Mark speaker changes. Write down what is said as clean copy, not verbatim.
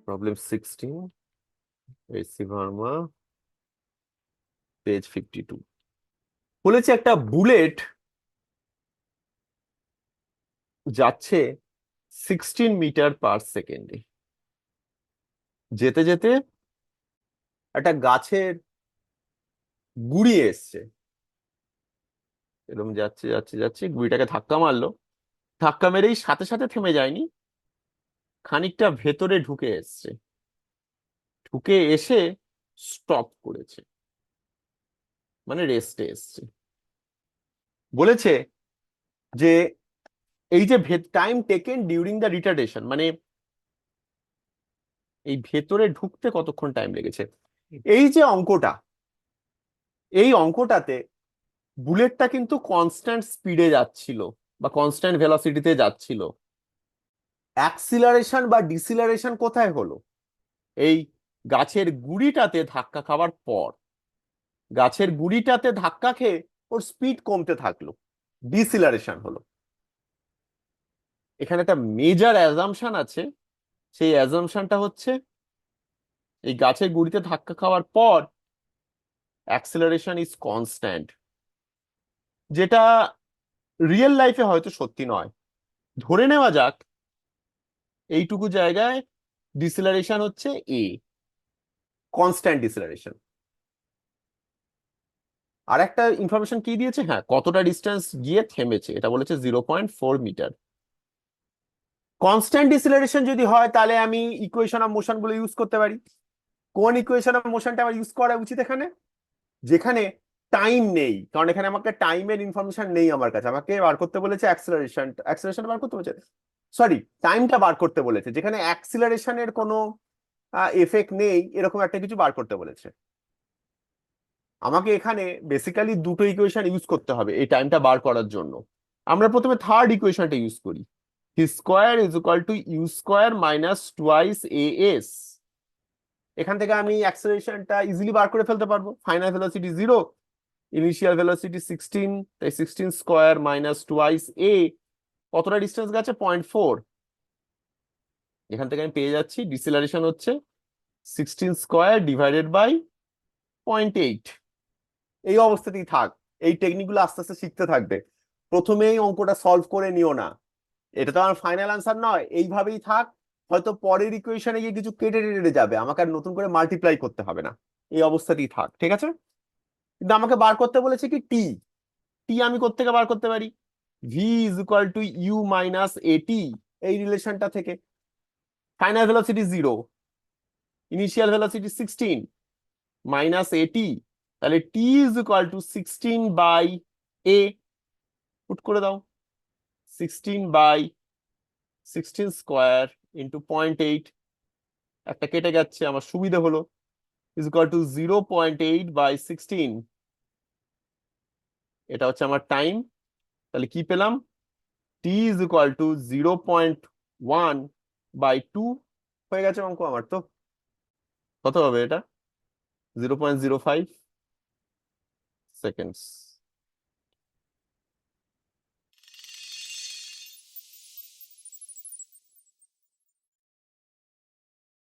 Speaker 1: Problem 16, AC Verma, page 52। বলেছে একটা bullet যাচ্ছে 16 মিটার/সেকেন্ডে। যেতে যেতে একটা গাছের গুড়ি এসছে, এরকম যাচ্ছে যাচ্ছে যাচ্ছে, গুড়িটাকে ধাক্কা মারলো। ধাক্কা মেরেই সাথে সাথে থেমে যায়নি, খানিকটা ভেতরে ঢুকে এসছে, ঢুকে এসে স্টপ করেছে, মানে রেস্টে এসছে। বলেছে যে এই যে time taken during the retardation, মানে এই ভেতরে ঢুকতে কতক্ষণ টাইম লেগেছে। এই যে অঙ্কটা, এই অঙ্কটাতে বুলেটটা কিন্তু কনস্ট্যান্ট স্পিডে যাচ্ছিল বা কনস্ট্যান্ট ভেলোসিটিতে যাচ্ছিল। অ্যাক্সিলারেশন বা ডিসিলারেশন কোথায় হলো? এই গাছের গুড়িটাতে ধাক্কা খাওয়ার পর। গাছের গুড়িটাতে ধাক্কা খেয়ে ওর স্পিড কমতে থাকলো, ডিসিলারেশন হলো। এখানে একটা মেজর অ্যাজাম্পশন আছে, সেই অ্যাজাম্পশনটা হচ্ছে এই গাছের গুড়িতে ধাক্কা খাওয়ার পর অ্যাক্সিলারেশন ইজ কনস্ট্যান্ট, যেটা রিয়েল লাইফে হয়তো সত্যি নয়। ধরে নেওয়া যাক এইটুকু জায়গায় ডিসিলারেশন হচ্ছে এ, কনস্ট্যান্ট ডিসিলারেশন। আর একটা ইনফরমেশন কি দিয়েছে, হ্যাঁ, কতটা ডিস্টেন্স গিয়ে থেমেছে, এটা বলেছে 0.4 মিটার। কনস্ট্যান্ট ডিসিলারেশন যদি হয় তাহলে আমি ইকুয়েশন অফ মোশন গুলো ইউজ করতে পারি। কোন ইকুয়েশন অফ মোশনটা আমার ইউজ করা উচিত এখানে? যেখানে টাইম নেই, কারণ এখানে আমাকে টাইমের ইনফরমেশন নেই আমার কাছে, আমাকে বার করতে বলেছে অ্যাক্সিলারেশন, অ্যাক্সিলারেশন বার করতে বলেছে, সরি, টাইমটা বার করতে বলেছে, যেখানে অ্যাক্সিলারেশনের কোনো এফেক্ট নেই, এরকম একটা কিছু বার করতে বলেছে। আমাকে এখানে বেসিক্যালি দুটো ইকুয়েশন ইউজ করতে হবে এই টাইমটা বার করার জন্য। আমরা প্রথমে থার্ড ইকুয়েশনটা ইউজ করি, v square is equal to u square minus twice a s. এখান থেকে আমি অ্যাক্সিলারেশনটা ইজিলি বার করে ফেলতে পারবো। ফাইনাল ভেলোসিটি 0, ইনিশিয়াল ভেলোসিটি 16, তাই 16 স্কোয়ার মাইনাস টুয়াইস এ, কতটা ডিস্টেন্স গেছে? 0.4। এখান থেকে আমি পেয়ে যাচ্ছি ডিসিলারেশন হচ্ছে 16 স্কোয়ার ডিভাইডেড বাই 0.8। এই অবস্থাতেই থাক, এই টেকনিকগুলো আস্তে আস্তে শিখতে থাকবে, প্রথমেই অঙ্কটা সলভ করে নিও না। এটা তো আমার ফাইনাল আনসার নয়, এইভাবেই থাক। হয়তো পরের ইকুয়েশনে গিয়ে কিছু কেটে টেটে যাবে, আমাকে আর নতুন করে মাল্টিপ্লাই করতে হবে না, এই অবস্থাতেই থাক, ঠিক আছে? কিন্তু আমাকে বার করতে বলেছে কি টি। টি আমি কোত্থেকে বার করতে পারি? V is equal to u minus at, এই রিলেশনটা থেকে। Final velocity 0, initial velocity 16 minus at, তাহলে t is equal to 16 by a. Put করে দাও, 16 স্কোয়ার ইন্টু 0.8, একটা কেটে যাচ্ছে, আমার সুবিধা হলো, ইজ ইকুয়াল টু 0.8/16। এটা হচ্ছে আমার টাইম। তাহলে কি পেলাম? টি ইজ ইকুয়াল টু 0.1/2। হয়ে গেছে অঙ্ক আমার তো। কত হবে এটা? 0.05 সেকেন্ডস।